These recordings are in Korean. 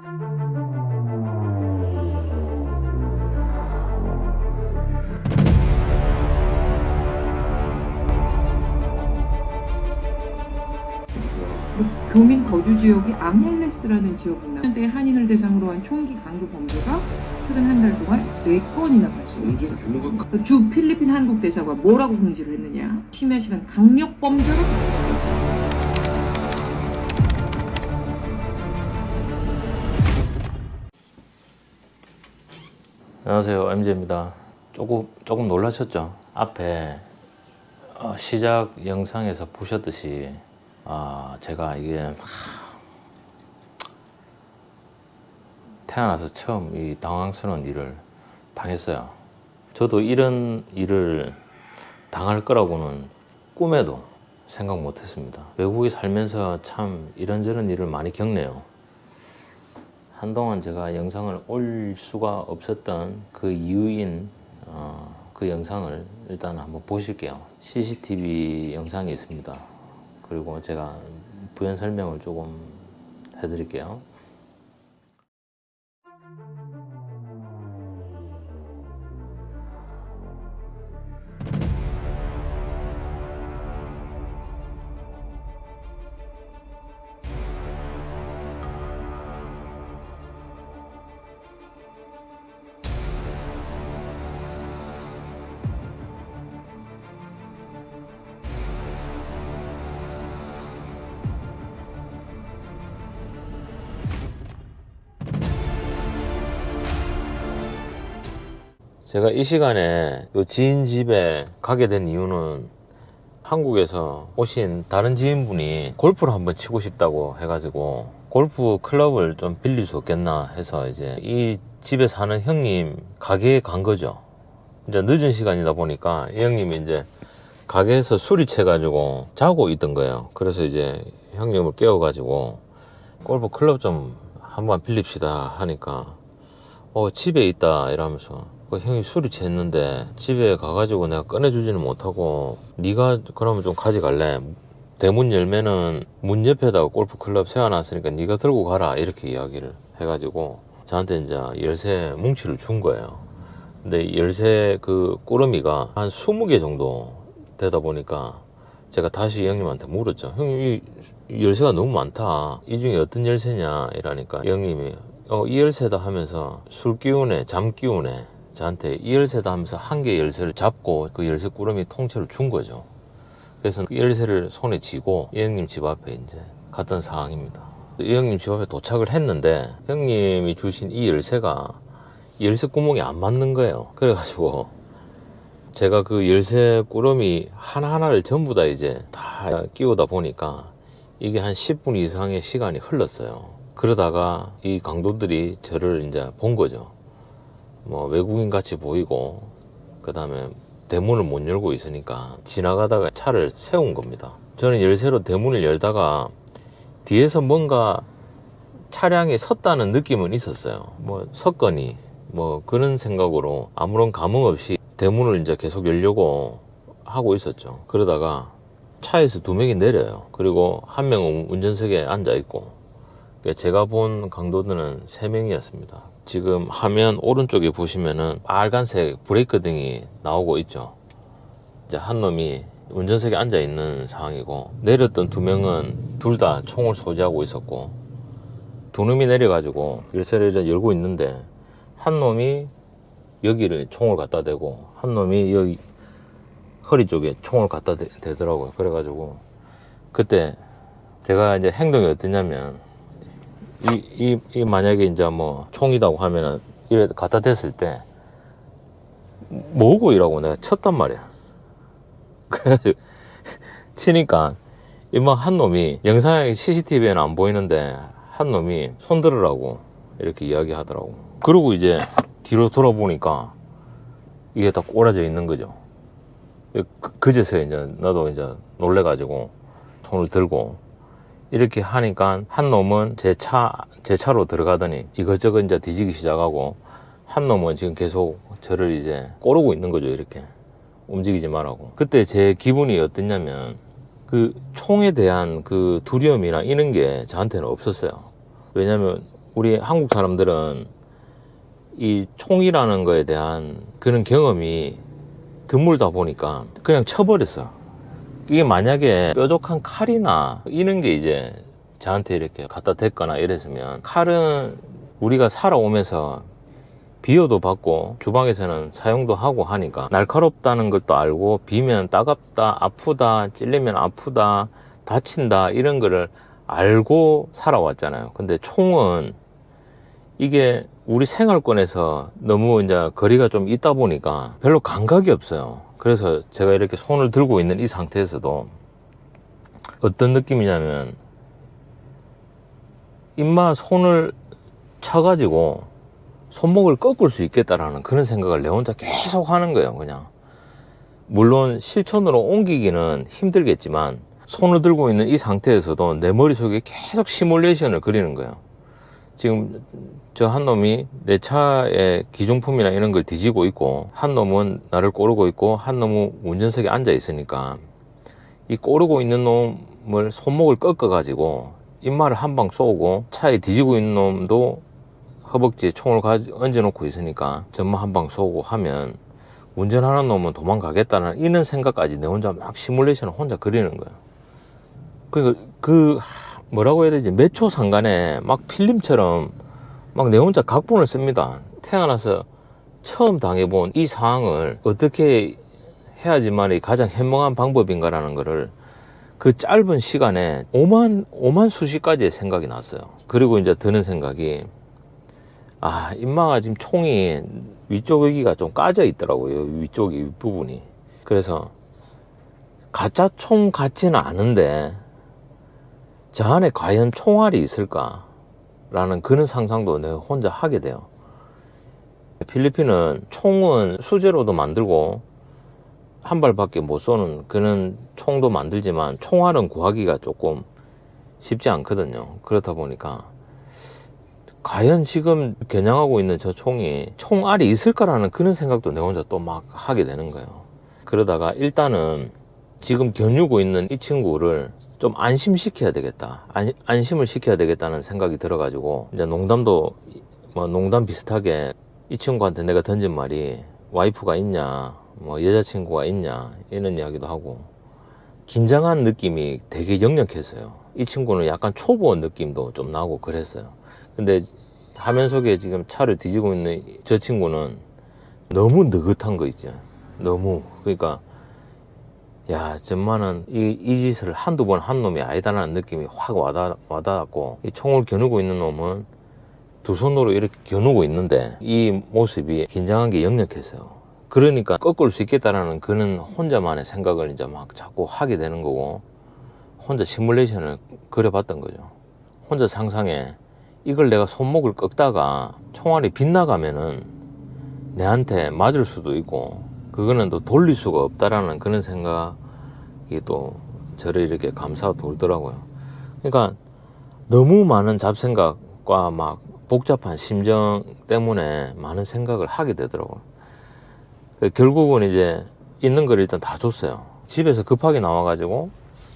교민 거주 지역이 앙헬레스라는 지역입니다. 현대 한인을 대상으로 한 총기 강도 범죄가 최근 한 달 동안 4건이나 발생했습니다. 언제 규모가 주 필리핀 한국 대사가 뭐라고 공지를 했느냐? 심야 시간 강력 범죄가 발생했습니다. 안녕하세요, MJ입니다. 조금 놀라셨죠? 앞에 시작 영상에서 보셨듯이 제가 이게 태어나서 처음 이 당황스러운 일을 당했어요. 저도 이런 일을 당할 거라고는 꿈에도 생각 못 했습니다. 외국에 살면서 참 이런저런 일을 많이 겪네요. 한동안 제가 영상을 올 수가 없었던 그 이유인 그 영상을 일단 한번 보실게요. CCTV 영상이 있습니다. 그리고 제가 부연 설명을 조금 해드릴게요. 제가 이 시간에 요 지인 집에 가게 된 이유는 한국에서 오신 다른 지인분이 골프를 한번 치고 싶다고 해가지고 골프 클럽을 좀 빌릴 수 없겠나 해서 이제 이 집에 사는 형님 가게에 간 거죠. 이제 늦은 시간이다 보니까 이 형님이 이제 가게에서 술이 채가지고 자고 있던 거예요. 그래서 이제 형님을 깨워가지고 골프 클럽 좀 한번 빌립시다 하니까 집에 있다 이러면서 그 형이 술이 취했는데 집에 가가지고 내가 꺼내주지는 못하고 네가 그러면 좀 가져갈래? 대문 열면은 문 옆에다가 골프 클럽 세워놨으니까 네가 들고 가라 이렇게 이야기를 해가지고 저한테 이제 열쇠 뭉치를 준 거예요. 근데 열쇠 그 꾸러미가 한 20개 정도 되다 보니까 제가 다시 형님한테 물었죠. 형님 이 열쇠가 너무 많다. 이 중에 어떤 열쇠냐 이러니까 형님이 이 열쇠다 하면서 술 기운에 잠 기운에 저한테 이 열쇠다 하면서 한 개의 열쇠를 잡고 그 열쇠 꾸러미 통째로 준 거죠. 그래서 그 열쇠를 손에 쥐고 이 형님 집 앞에 이제 갔던 상황입니다. 이 형님 집 앞에 도착을 했는데 형님이 주신 이 열쇠가 열쇠 구멍이 안 맞는 거예요. 그래가지고 제가 그 열쇠 꾸러미 하나하나를 전부 다 이제 다 끼우다 보니까 이게 한 10분 이상의 시간이 흘렀어요. 그러다가 이 강도들이 저를 이제 본 거죠. 뭐 외국인 같이 보이고 그 다음에 대문을 못 열고 있으니까 지나가다가 차를 세운 겁니다. 저는 열쇠로 대문을 열다가 뒤에서 뭔가 차량이 섰다는 느낌은 있었어요. 뭐 섰거니 뭐 그런 생각으로 아무런 감흥 없이 대문을 이제 계속 열려고 하고 있었죠. 그러다가 차에서 2명이 내려요. 그리고 한 명은 운전석에 앉아 있고 제가 본 강도들은 3명이었습니다. 지금 화면 오른쪽에 보시면은 빨간색 브레이크 등이 나오고 있죠. 이제 한 놈이 운전석에 앉아 있는 상황이고 내렸던 2명은 둘 다 총을 소지하고 있었고 2놈이 내려가지고 열쇠를 이제 열고 있는데 한 놈이 여기를 총을 갖다 대고 한 놈이 여기 허리 쪽에 총을 갖다 대더라고요. 그래가지고 그때 제가 이제 행동이 어땠냐면 이 만약에 이제 뭐 총이라고 하면은 이래 갖다 댔을 때 뭐고 이라고 내가 쳤단 말이야. 그래가지고 치니까 이만 한 놈이 영상에 CCTV에는 안 보이는데 한 놈이 손 들으라고 이렇게 이야기하더라고. 그러고 이제 뒤로 돌아보니까 이게 다 꼬라져 있는 거죠. 그제서야 이제 나도 이제 놀래가지고 손을 들고 이렇게 하니까 한 놈은 제 차로 들어가더니 이것저것 이제 뒤지기 시작하고 한 놈은 지금 계속 저를 이제 꼬르고 있는 거죠. 이렇게 움직이지 말라고. 그때 제 기분이 어땠냐면 그 총에 대한 그 두려움이나 이런 게 저한테는 없었어요. 왜냐면 우리 한국 사람들은 이 총이라는 거에 대한 그런 경험이 드물다 보니까 그냥 쳐버렸어. 이게 만약에 뾰족한 칼이나 이런 게 이제 저한테 이렇게 갖다 댔거나 이랬으면, 칼은 우리가 살아오면서 비호도 받고 주방에서는 사용도 하고 하니까 날카롭다는 것도 알고, 비면 따갑다, 아프다, 찔리면 아프다, 다친다, 이런 거를 알고 살아왔잖아요. 근데 총은 이게 우리 생활권에서 너무 이제 거리가 좀 있다 보니까 별로 감각이 없어요. 그래서 제가 이렇게 손을 들고 있는 이 상태에서도 어떤 느낌이냐면, 입마 손을 쳐가지고 손목을 꺾을 수 있겠다라는 그런 생각을 내 혼자 계속 하는 거예요. 그냥 물론 실천으로 옮기기는 힘들겠지만 손을 들고 있는 이 상태에서도 내 머릿속에 계속 시뮬레이션을 그리는 거예요. 지금 저 한 놈이 내 차의 기존품이나 이런 걸 뒤지고 있고, 한 놈은 나를 꼬르고 있고, 한 놈은 운전석에 앉아 있으니까 이 꼬르고 있는 놈을 손목을 꺾어 가지고 입마를 한 방 쏘고, 차에 뒤지고 있는 놈도 허벅지에 총을 얹어 놓고 있으니까 전마 한 방 쏘고 하면 운전하는 놈은 도망가겠다는 이런 생각까지 내 혼자 막 시뮬레이션을 혼자 그리는 거예요. 그러니까 뭐라고 해야 되지? 몇 초 상간에 막 필름처럼 막 내 혼자 각본을 씁니다. 태어나서 처음 당해본 이 상황을 어떻게 해야지만이 가장 현명한 방법인가라는 거를 그 짧은 시간에 오만 수십 가지의 생각이 났어요. 그리고 이제 드는 생각이, 입마가 지금 총이 위쪽 여기가 좀 까져 있더라고요. 위쪽이 윗부분이. 그래서 가짜 총 같지는 않은데 저 안에 과연 총알이 있을까? 라는 그런 상상도 내가 혼자 하게 돼요. 필리핀은 총은 수제로도 만들고 한 발밖에 못 쏘는 그런 총도 만들지만 총알은 구하기가 조금 쉽지 않거든요. 그렇다 보니까 과연 지금 겨냥하고 있는 저 총이 총알이 있을까라는 그런 생각도 내 혼자 또 막 하게 되는 거예요. 그러다가 일단은 지금 겨누고 있는 이 친구를 좀 안심시켜야 되겠다. 안심을 시켜야 되겠다는 생각이 들어가지고, 이제 농담도 농담 비슷하게 이 친구한테 내가 던진 말이, 와이프가 있냐, 여자친구가 있냐, 이런 이야기도 하고, 긴장한 느낌이 되게 역력했어요. 이 친구는 약간 초보한 느낌도 좀 나고 그랬어요. 근데 화면 속에 지금 차를 뒤지고 있는 저 친구는 너무 느긋한 거 있죠. 너무. 그러니까 야, 정말은 이 짓을 한두 번 한 놈이 아니다라는 느낌이 확 와닿았고, 이 총을 겨누고 있는 놈은 두 손으로 이렇게 겨누고 있는데 이 모습이 긴장한 게 역력했어요. 그러니까 꺾을 수 있겠다라는 그런 혼자만의 생각을 이제 막 자꾸 하게 되는 거고, 혼자 시뮬레이션을 그려봤던 거죠. 혼자 상상해. 이걸 내가 손목을 꺾다가 총알이 빗나가면은 내한테 맞을 수도 있고, 그거는 또 돌릴 수가 없다라는 그런 생각이 또 저를 이렇게 감사가 돌더라고요. 그러니까 너무 많은 잡생각과 막 복잡한 심정 때문에 많은 생각을 하게 되더라고요. 결국은 이제 있는 걸 일단 다 줬어요. 집에서 급하게 나와가지고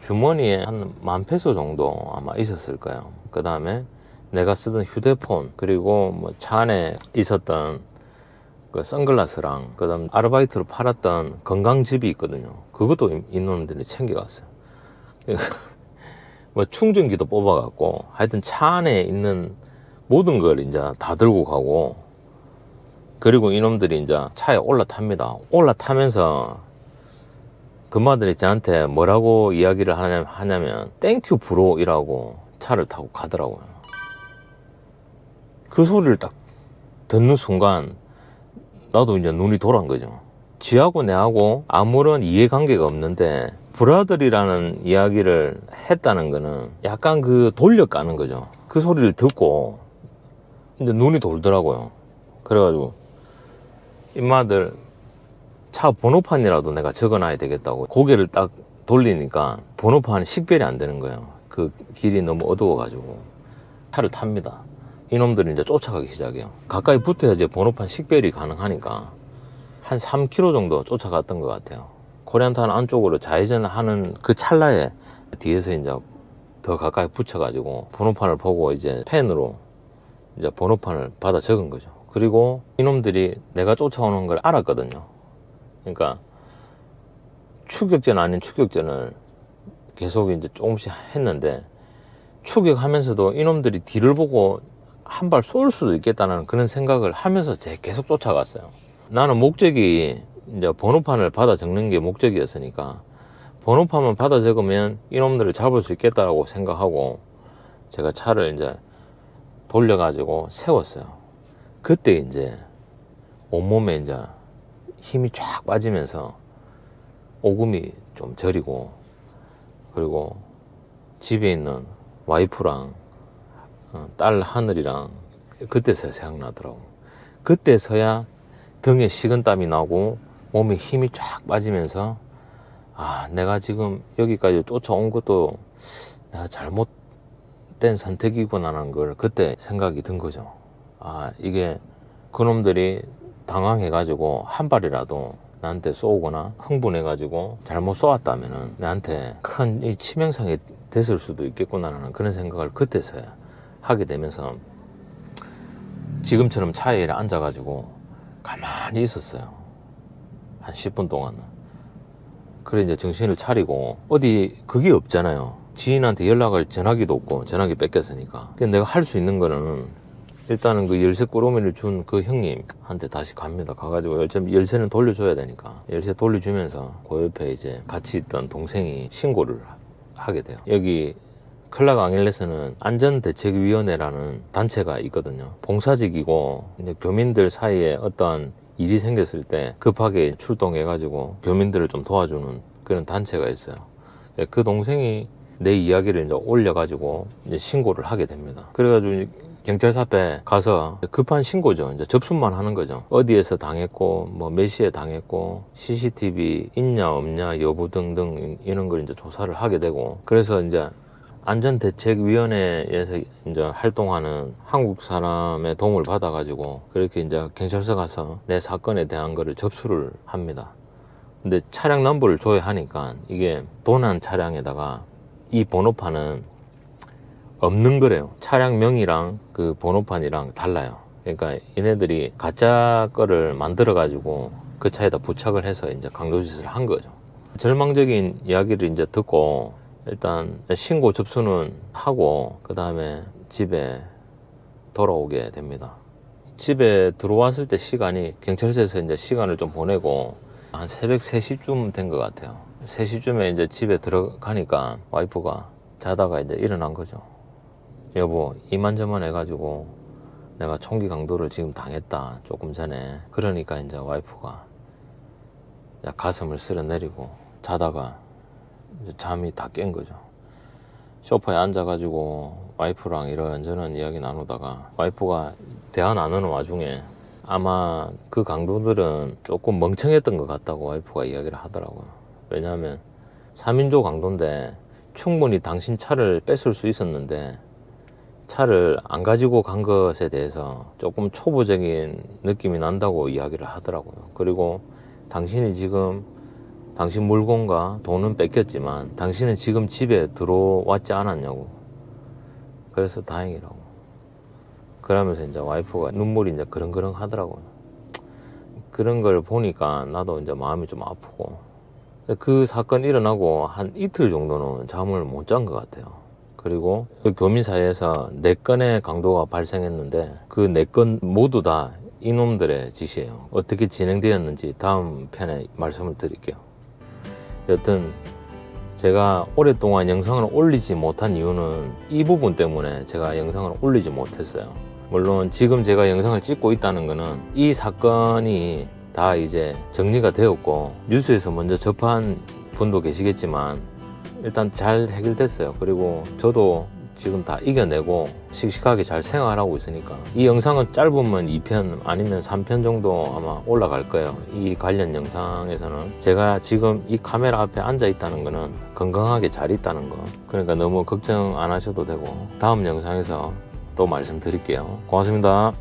주머니에 한 10,000페소 정도 아마 있었을 거예요. 그 다음에 내가 쓰던 휴대폰, 그리고 차 안에 있었던 그 선글라스랑, 그 다음 아르바이트로 팔았던 건강즙이 있거든요. 그것도 이놈들이 챙겨갔어요. 충전기도 뽑아갖고, 하여튼 차 안에 있는 모든 걸 이제 다 들고 가고, 그리고 이놈들이 이제 차에 올라탑니다. 올라타면서 금마들이 저한테 뭐라고 이야기를 하냐면 땡큐 브로이라고 차를 타고 가더라고요. 그 소리를 딱 듣는 순간 나도 이제 눈이 돌아온 거죠. 지하고 내하고 아무런 이해관계가 없는데 브라더리라는 이야기를 했다는 거는 약간 그 돌려가는 거죠. 그 소리를 듣고 이제 눈이 돌더라고요. 그래가지고 임마들 차 번호판이라도 내가 적어놔야 되겠다고 고개를 딱 돌리니까 번호판이 식별이 안 되는 거예요. 그 길이 너무 어두워가지고 차를 탑니다. 이놈들이 이제 쫓아가기 시작해요. 가까이 붙어야지 번호판 식별이 가능하니까 한 3km 정도 쫓아갔던 것 같아요. 코리안타운 안쪽으로 좌회전하는 그 찰나에 뒤에서 이제 더 가까이 붙여가지고 번호판을 보고 이제 펜으로 이제 번호판을 받아 적은 거죠. 그리고 이놈들이 내가 쫓아오는 걸 알았거든요. 그러니까 추격전 아닌 추격전을 계속 이제 조금씩 했는데, 추격하면서도 이놈들이 뒤를 보고 한 발 쏠 수도 있겠다는 그런 생각을 하면서 계속 쫓아갔어요. 나는 목적이 이제 번호판을 받아 적는 게 목적이었으니까 번호판만 받아 적으면 이놈들을 잡을 수 있겠다라고 생각하고 제가 차를 이제 돌려가지고 세웠어요. 그때 이제 온몸에 이제 힘이 쫙 빠지면서 오금이 좀 저리고, 그리고 집에 있는 와이프랑 딸 하늘이랑 그때서야 생각나더라고. 그때서야 등에 식은땀이 나고 몸에 힘이 쫙 빠지면서, 아, 내가 지금 여기까지 쫓아온 것도 내가 잘못된 선택이구나라는 걸 그때 생각이 든 거죠. 아, 이게 그놈들이 당황해가지고 한 발이라도 나한테 쏘거나 흥분해가지고 잘못 쏘았다면은 나한테 큰 이 치명상이 됐을 수도 있겠구나라는 그런 생각을 그때서야 하게 되면서 지금처럼 차에 앉아가지고 가만히 있었어요. 한 10분 동안은. 그래 이제 정신을 차리고, 어디 그게 없잖아요. 지인한테 연락할 전화기도 없고 전화기 뺏겼으니까. 그래서 내가 할 수 있는 거는 일단은 그 열쇠 꾸러미를 준 그 형님한테 다시 갑니다. 가가지고 열쇠는 돌려줘야 되니까 열쇠 돌려주면서 그 옆에 이제 같이 있던 동생이 신고를 하게 돼요. 여기 클락 앙헬레스는 안전대책위원회라는 단체가 있거든요. 봉사직이고 이제 교민들 사이에 어떠한 일이 생겼을 때 급하게 출동해가지고 교민들을 좀 도와주는 그런 단체가 있어요. 그 동생이 내 이야기를 이제 올려가지고 이제 신고를 하게 됩니다. 그래가지고 경찰서 앞에 가서 급한 신고죠. 이제 접수만 하는 거죠. 어디에서 당했고, 뭐 몇 시에 당했고, CCTV 있냐 없냐 여부 등등 이런 걸 이제 조사를 하게 되고, 그래서 이제 안전대책위원회에서 이제 활동하는 한국 사람의 도움을 받아가지고 그렇게 이제 경찰서 가서 내 사건에 대한 거를 접수를 합니다. 근데 차량 넘버를 줘야 하니까 이게 도난 차량에다가 이 번호판은 없는 거래요. 차량명이랑 그 번호판이랑 달라요. 그러니까 얘네들이 가짜 거를 만들어 가지고 그 차에다 부착을 해서 이제 강도짓을 한 거죠. 절망적인 이야기를 이제 듣고 일단 신고 접수는 하고 그 다음에 집에 돌아오게 됩니다. 집에 들어왔을 때 시간이, 경찰서에서 이제 시간을 좀 보내고 한 새벽 3시쯤 된 것 같아요. 3시쯤에 이제 집에 들어가니까 와이프가 자다가 이제 일어난 거죠. 여보, 이만저만 해가지고 내가 총기 강도를 지금 당했다, 조금 전에. 그러니까 이제 와이프가 가슴을 쓸어내리고 자다가 이제 잠이 다 깬 거죠. 소파에 앉아가지고 와이프랑 이런저런 이야기 나누다가 와이프가 대화 나누는 와중에 아마 그 강도들은 조금 멍청했던 것 같다고 와이프가 이야기를 하더라고요. 왜냐하면 3인조 강도인데 충분히 당신 차를 뺏을 수 있었는데 차를 안 가지고 간 것에 대해서 조금 초보적인 느낌이 난다고 이야기를 하더라고요. 그리고 당신이 지금 당신 물건과 돈은 뺏겼지만 당신은 지금 집에 들어왔지 않았냐고. 그래서 다행이라고. 그러면서 이제 와이프가 눈물이 이제 그렁그렁 하더라고요. 그런 걸 보니까 나도 이제 마음이 좀 아프고, 그 사건 일어나고 한 이틀 정도는 잠을 못 잔 것 같아요. 그리고 그 교민 사이에서 4건의 강도가 발생했는데 그 4건 모두 다 이놈들의 짓이에요. 어떻게 진행되었는지 다음 편에 말씀을 드릴게요. 여튼 제가 오랫동안 영상을 올리지 못한 이유는 이 부분 때문에 제가 영상을 올리지 못했어요. 물론 지금 제가 영상을 찍고 있다는 거는 이 사건이 다 이제 정리가 되었고 뉴스에서 먼저 접한 분도 계시겠지만 일단 잘 해결됐어요. 그리고 저도 지금 다 이겨내고 씩씩하게 잘 생활하고 있으니까 이 영상은 짧으면 2편 아니면 3편 정도 아마 올라갈 거예요. 이 관련 영상에서는 제가 지금 이 카메라 앞에 앉아 있다는 거는 건강하게 잘 있다는 거, 그러니까 너무 걱정 안 하셔도 되고 다음 영상에서 또 말씀드릴게요. 고맙습니다.